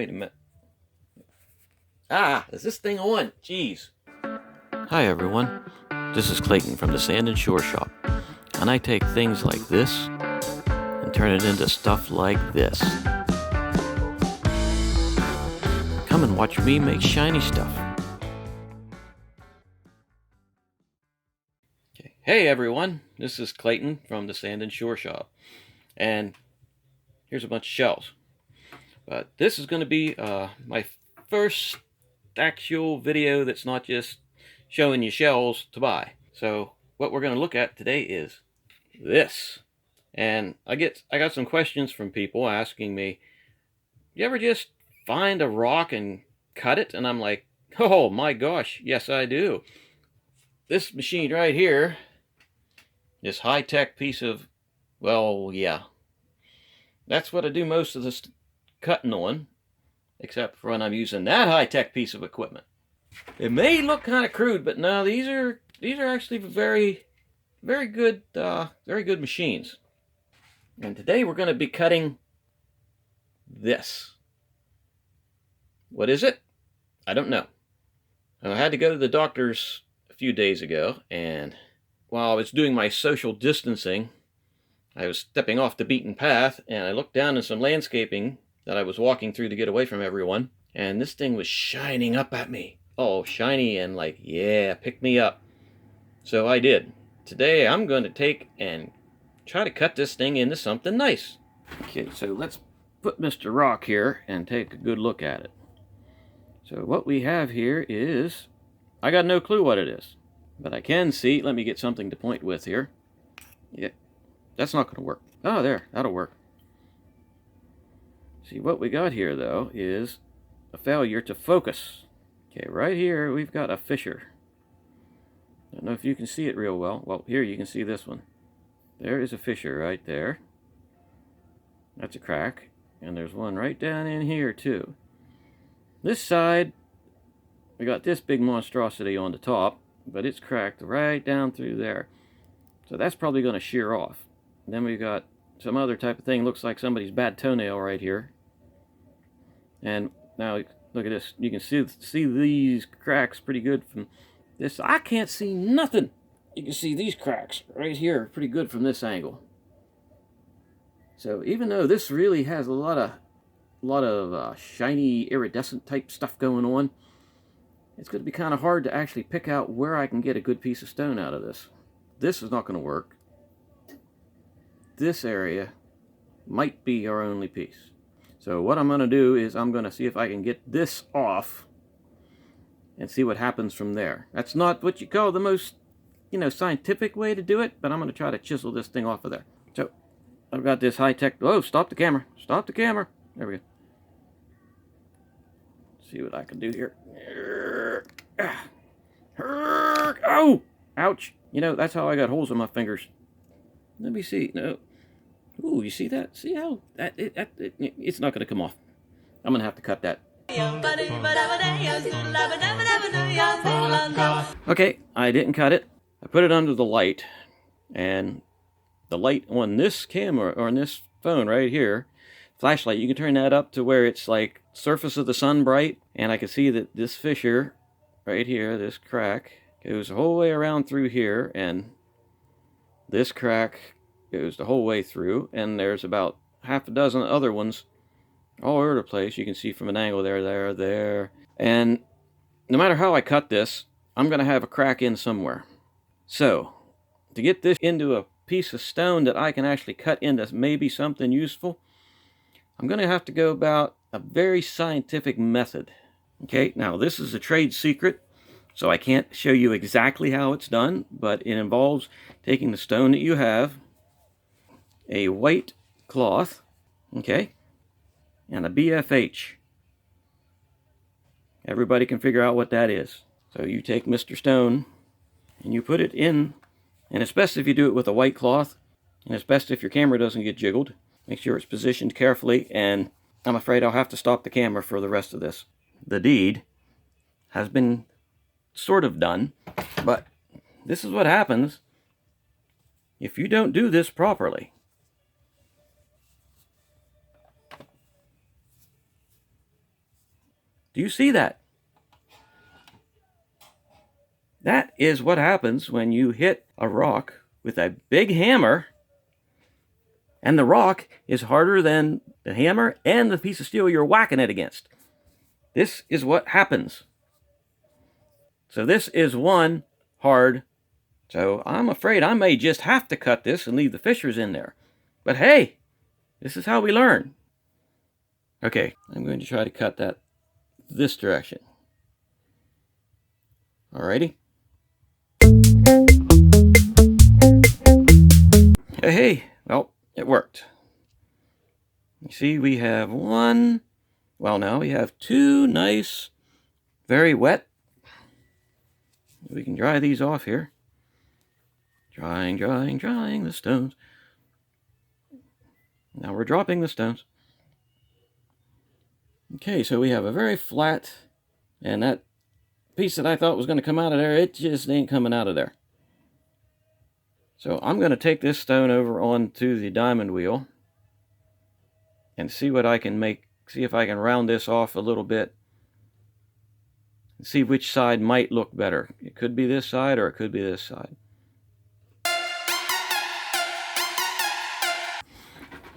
Wait a minute. Ah, is this thing on? Jeez. Hi everyone, this is Clayton from the Sand and Shore Shop, and I take things like this and turn it into stuff like this. Come and watch me make shiny stuff. Okay. Hey everyone, this is Clayton from the Sand and Shore Shop, and here's a bunch of shells. But this is going to be my first actual video that's not just showing you shells to buy. So what we're going to look at today is this. And I got some questions from people asking me, you ever just find a rock and cut it? And I'm like, oh my gosh, yes I do. This machine right here, this high-tech piece of, well, yeah, that's what I do most of this cutting on, except for when I'm using that high-tech piece of equipment. It may look kind of crude, but no, these are actually very good machines. And today we're going to be cutting this. What is it? I don't know. I had to go to the doctor's a few days ago, and while I was doing my social distancing, I was stepping off the beaten path, and I looked down in some landscaping that I was walking through to get away from everyone, and this thing was shining up at me. Oh, shiny and like, yeah, pick me up. So I did. Today I'm going to take and try to cut this thing into something nice. Okay, so let's put Mr. Rock here and take a good look at it. So what we have here is, I got no clue what it is, but I can see, let me get something to point with here. Yeah, that's not going to work. Oh, there, that'll work. See, what we got here, though, is a failure to focus. Okay, right here, we've got a fissure. I don't know if you can see it real well. Well, here you can see this one. There is a fissure right there. That's a crack. And there's one right down in here, too. This side, we got this big monstrosity on the top, but it's cracked right down through there. So that's probably going to shear off. And then we've got some other type of thing. Looks like somebody's bad toenail right here. And now look at this. You can see these cracks pretty good from this. I can't see nothing. You can see these cracks right here pretty good from this angle. So even though this really has a lot of shiny iridescent type stuff going on, it's going to be kind of hard to actually pick out where I can get a good piece of stone out of this. This is not going to work. This area might be our only piece. So what I'm going to do is I'm going to see if I can get this off and see what happens from there. That's not what you call the most, scientific way to do it, but I'm going to try to chisel this thing off of there. So I've got this high-tech, oh, stop the camera. Stop the camera. There we go. See what I can do here. Oh, ouch. That's how I got holes in my fingers. Let me see. No. Ooh, you see that? See how it's not going to come off. I'm going to have to cut that. Okay, I didn't cut it. I put it under the light, and the light on this camera, or on this phone right here, flashlight, you can turn that up to where it's like surface of the sun bright, and I can see that this fissure right here, this crack, goes the whole way around through here, and this crack goes the whole way through, and there's about half a dozen other ones all over the place. You can see from an angle there, and no matter how I cut this, I'm going to have a crack in somewhere. So, to get this into a piece of stone that I can actually cut into maybe something useful, I'm going to have to go about a very scientific method. Okay, now this is a trade secret, so I can't show you exactly how it's done, but it involves taking the stone that you have, a white cloth, okay, and a BFH. Everybody can figure out what that is. So you take Mr. Stone and you put it in, and it's best if you do it with a white cloth, and it's best if your camera doesn't get jiggled. Make sure it's positioned carefully, and I'm afraid I'll have to stop the camera for the rest of this. The deed has been sort of done, but this is what happens if you don't do this properly. Do you see that? That is what happens when you hit a rock with a big hammer, and the rock is harder than the hammer and the piece of steel you're whacking it against. This is what happens. So this is one hard. So I'm afraid I may just have to cut this and leave the fissures in there. But hey, this is how we learn. Okay, I'm going to try to cut that this direction. Alrighty. Hey, well, it worked. You see, we have one, well, now we have two nice, very wet. We can dry these off here. Drying the stones. Now we're dropping the stones. Okay, so we have a very flat, and that piece that I thought was going to come out of there, it just ain't coming out of there. So I'm going to take this stone over onto the diamond wheel and see what I can make, see if I can round this off a little bit and see which side might look better. It could be this side or it could be this side.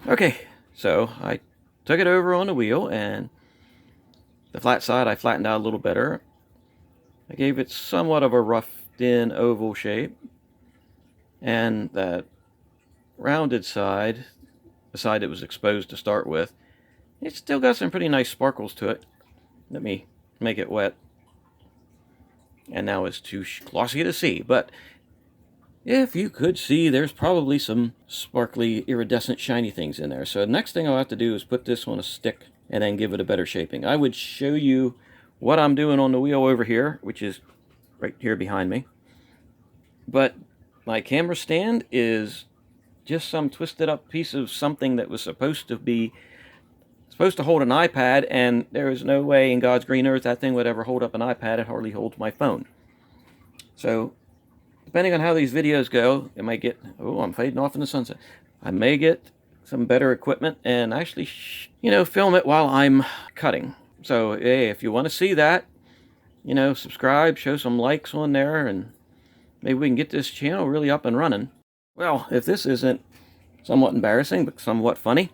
Okay, so I took it over on the wheel, and the flat side I flattened out a little better. I gave it somewhat of a roughed-in oval shape, and that rounded side, the side that was exposed to start with, it's still got some pretty nice sparkles to it. Let me make it wet. And now it's too glossy to see, but if you could see, there's probably some sparkly, iridescent, shiny things in there. So the next thing I'll have to do is put this on a stick and then give it a better shaping. I would show you what I'm doing on the wheel over here, which is right here behind me. But my camera stand is just some twisted up piece of something that was supposed to hold an iPad, and there is no way in God's green earth that thing would ever hold up an iPad. It hardly holds my phone. So depending on how these videos go, it might get, oh, I'm fading off in the sunset. I may get some better equipment and actually, film it while I'm cutting. So, hey, if you want to see that, subscribe, show some likes on there, and maybe we can get this channel really up and running. Well, if this isn't somewhat embarrassing, but somewhat funny,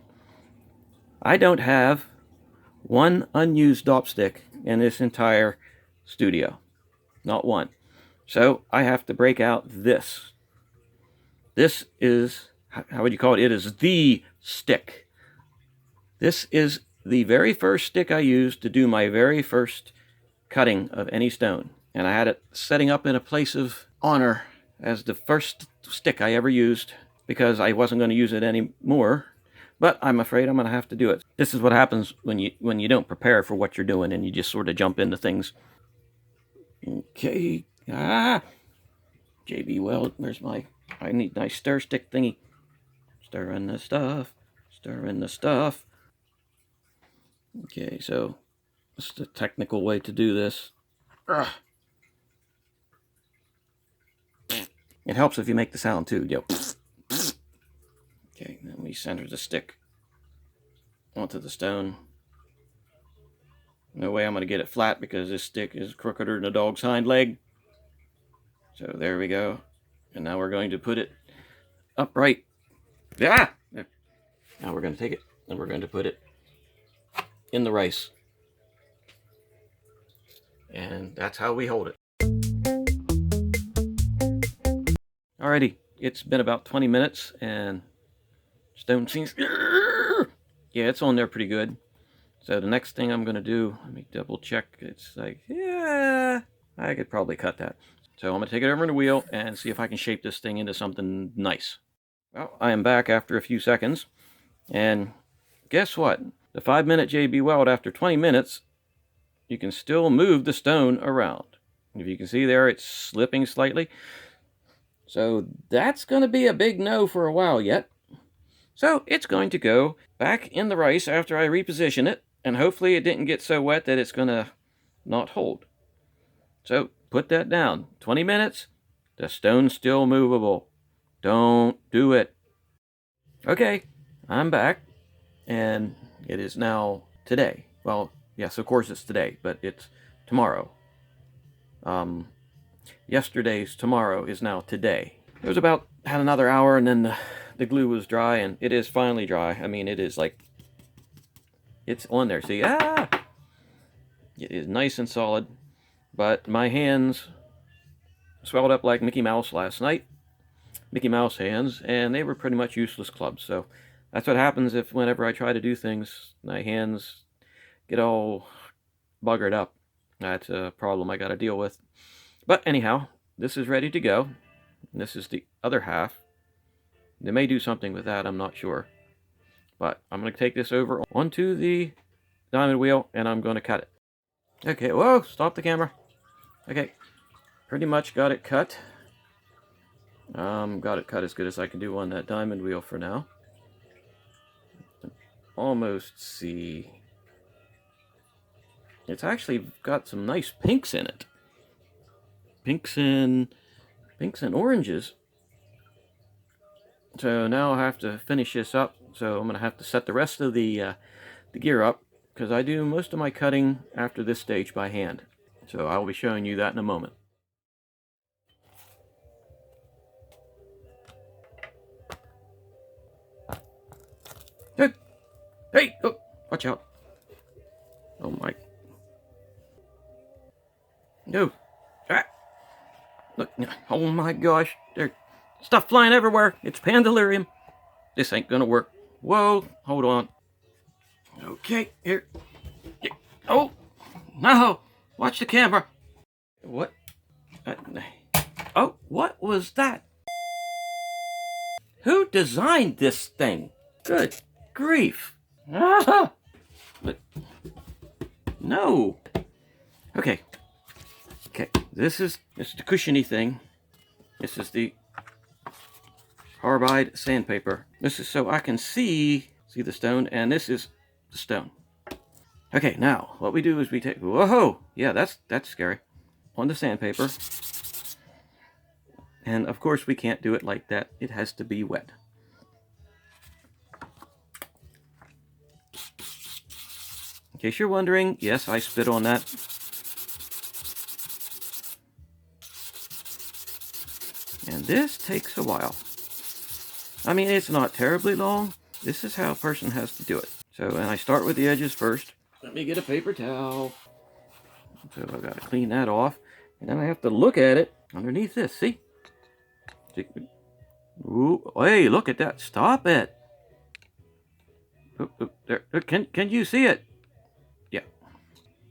I don't have one unused dop stick in this entire studio. Not one. So I have to break out this. This is, how would you call it? It is the stick. This is the very first stick I used to do my very first cutting of any stone. And I had it setting up in a place of honor as the first stick I ever used, because I wasn't going to use it anymore. But I'm afraid I'm going to have to do it. This is what happens when you don't prepare for what you're doing and you just sort of jump into things. Okay. JB Weld, where's I need a nice stir stick thingy. Stirring the stuff. Stirring the stuff. Okay, so this is the technical way to do this. It helps if you make the sound too. Yo. Okay, then we center the stick onto the stone. No way I'm going to get it flat because this stick is crookeder than a dog's hind leg. So there we go. And now we're going to put it upright. Yeah! Now we're going to take it and we're going to put it in the rice. And that's how we hold it. Alrighty, it's been about 20 minutes and stone seems... Yeah, it's on there pretty good. So the next thing I'm going to do, let me double check. It's like, yeah, I could probably cut that. So I'm going to take it over in the wheel and see if I can shape this thing into something nice. Well, I am back after a few seconds. And guess what? The 5-minute JB Weld, after 20 minutes, you can still move the stone around. If you can see there, it's slipping slightly. So that's going to be a big no for a while yet. So it's going to go back in the rice after I reposition it. And hopefully it didn't get so wet that it's going to not hold. So put that down. 20 minutes, the stone's still movable. Don't do it. Okay, I'm back. And it is now today. Well, Yes, of course it's today, but it's tomorrow. Yesterday's tomorrow is now today. It was had another hour, and then the glue was dry, and it is finally dry. I mean, it is like, it's on there. See, it is nice and solid, but my hands swelled up like Mickey Mouse last night. Mickey Mouse hands, and they were pretty much useless clubs. So that's what happens whenever I try to do things, my hands get all buggered up. That's a problem I got to deal with. But anyhow, this is ready to go. This is the other half. They may do something with that, I'm not sure. But I'm going to take this over onto the diamond wheel, and I'm going to cut it. Okay, whoa, stop the camera. Okay, pretty much got it cut. Got it cut as good as I can do on that diamond wheel for now. Almost see. It's actually got some nice pinks in it. Pinks and oranges. So now I have to finish this up. So I'm going to have to set the rest of the gear up, because I do most of my cutting after this stage by hand. So I'll be showing you that in a moment. Hey! Hey! Oh, watch out. Oh my. No. Ah. Look. Oh my gosh. There's stuff flying everywhere. It's pandalarium. This ain't gonna work. Whoa. Hold on. Okay. Here. Oh. No. Watch the camera. What? Oh, what was that? Who designed this thing? Good grief. Ah! But no. Okay. Okay. This is the cushiony thing. This is the carbide sandpaper. This is so I can see the stone, and this is the stone. Okay, now what we do is we take, whoa, yeah, that's scary, on the sandpaper. And of course we can't do it like that. It has to be wet. In case you're wondering, yes, I spit on that. And this takes a while. I mean, it's not terribly long. This is how a person has to do it. So, and I start with the edges first. Let me get a paper towel. So I've got to clean that off. And then I have to look at it underneath this. See? Ooh, hey, look at that. Stop it. There. Can you see it? Yeah.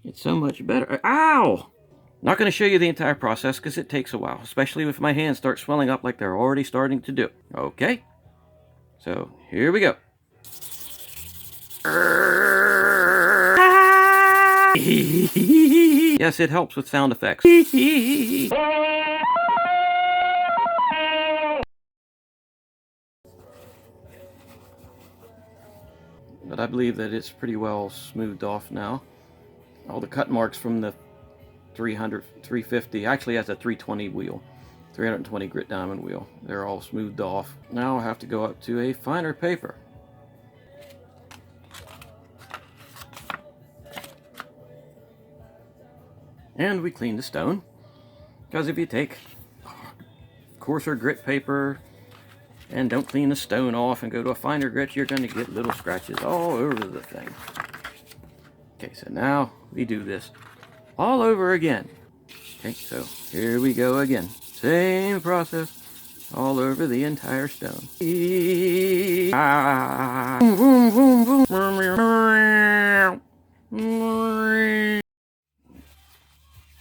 It's so much better. Ow! Not going to show you the entire process because it takes a while, especially if my hands start swelling up like they're already starting to do. Okay. So, here we go. Yes, it helps with sound effects. But I believe that it's pretty well smoothed off now. All the cut marks from the 300, 350, actually that's a 320 wheel. 320 grit diamond wheel. They're all smoothed off. Now I have to go up to a finer paper. And we clean the stone. Because if you take coarser grit paper and don't clean the stone off and go to a finer grit, you're going to get little scratches all over the thing. Okay, so now we do this all over again. Okay, so here we go again. Same process all over the entire stone.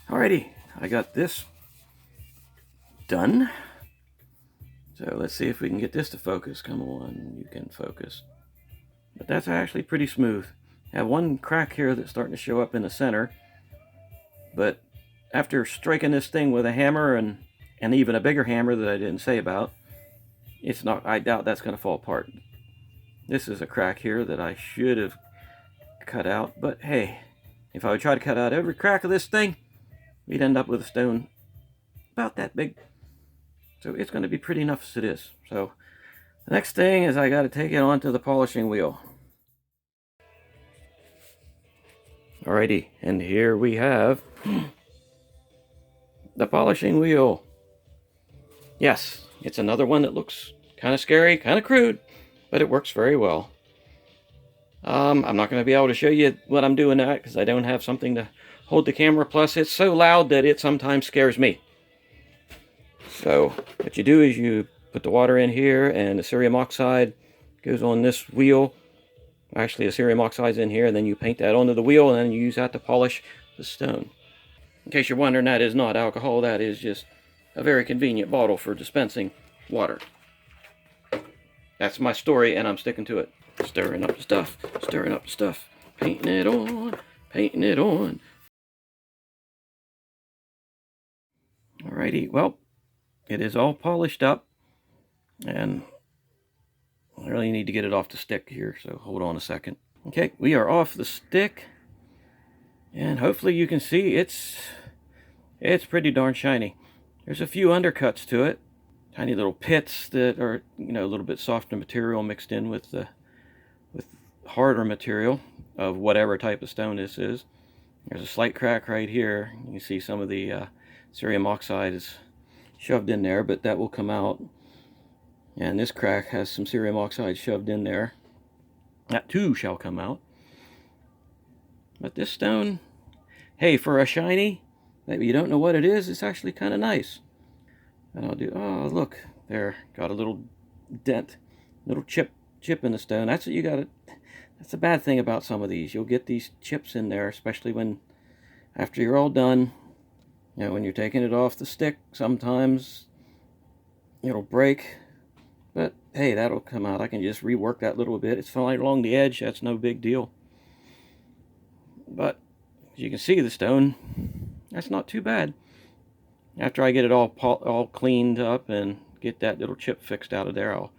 Alrighty, I got this done. So let's see if we can get this to focus. Come on, you can focus. But that's actually pretty smooth. I have one crack here that's starting to show up in the center. But after striking this thing with a hammer and even a bigger hammer that I didn't say about, it's not, I doubt that's going to fall apart. This is a crack here that I should have cut out. But hey, if I would try to cut out every crack of this thing, we'd end up with a stone about that big. So it's going to be pretty enough as it is. So the next thing is I got to take it onto the polishing wheel. Alrighty, and here we have the polishing wheel. Yes, it's another one that looks kind of scary, kind of crude, but it works very well. I'm not going to be able to show you what I'm doing at because I don't have something to hold the camera. Plus, it's so loud that it sometimes scares me. So, what you do is you put the water in here, and the cerium oxide goes on this wheel. Actually, the cerium oxide's in here, and then you paint that onto the wheel, and then you use that to polish the stone. In case you're wondering, that is not alcohol. That is just a very convenient bottle for dispensing water. That's my story, and I'm sticking to it. Stirring up the stuff, stirring up the stuff, painting it on, painting it on. Alrighty, well, it is all polished up, and I really need to get it off the stick here, so hold on a second. Okay, we are off the stick, and hopefully you can see it's pretty darn shiny. There's a few undercuts to it, tiny little pits that are, you know, a little bit softer material mixed in with harder material of whatever type of stone this is. There's a slight crack right here. You can see some of the cerium oxide is shoved in there, but that will come out. And this crack has some cerium oxide shoved in there. That too shall come out. But this stone, hey, for a shiny, maybe you don't know what it is, it's actually kind of nice. And I'll do, oh, look, there, got a little dent, little chip in the stone. That's what you got. That's the bad thing about some of these. You'll get these chips in there, especially when, after you're all done, you know, when you're taking it off the stick, sometimes it'll break. But hey, that'll come out. I can just rework that little bit. It's fine along the edge. That's no big deal. But as you can see, the stone, that's not too bad. After I get it all cleaned up and get that little chip fixed out of there, I'll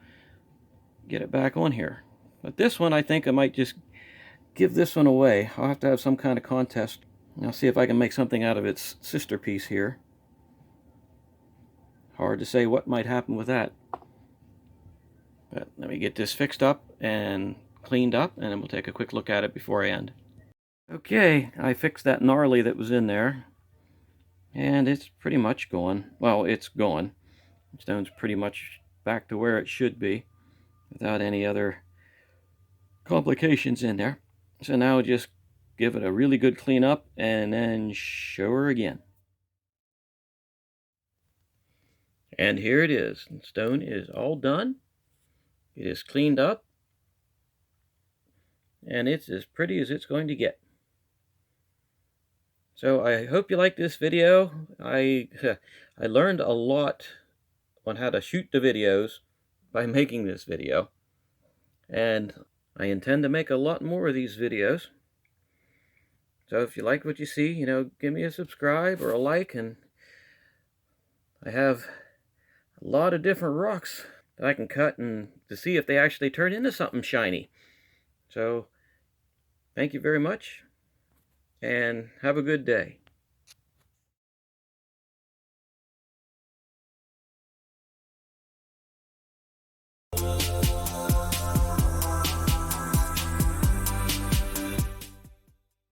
get it back on here. But this one, I think I might just give this one away. I'll have to have some kind of contest. I'll see if I can make something out of its sister piece here. Hard to say what might happen with that. But let me get this fixed up and cleaned up, and then we'll take a quick look at it before I end. Okay, I fixed that gnarly that was in there. And it's pretty much gone. Well, it's gone. The stone's pretty much back to where it should be without any other complications in there. So now just give it a really good clean up and then show her again. And here it is. The stone is all done. It is cleaned up. And it's as pretty as it's going to get. So I hope you like this video. I learned a lot on how to shoot the videos by making this video. And I intend to make a lot more of these videos. So if you like what you see, you know, give me a subscribe or a like. And I have a lot of different rocks that I can cut and to see if they actually turn into something shiny. So thank you very much and have a good day.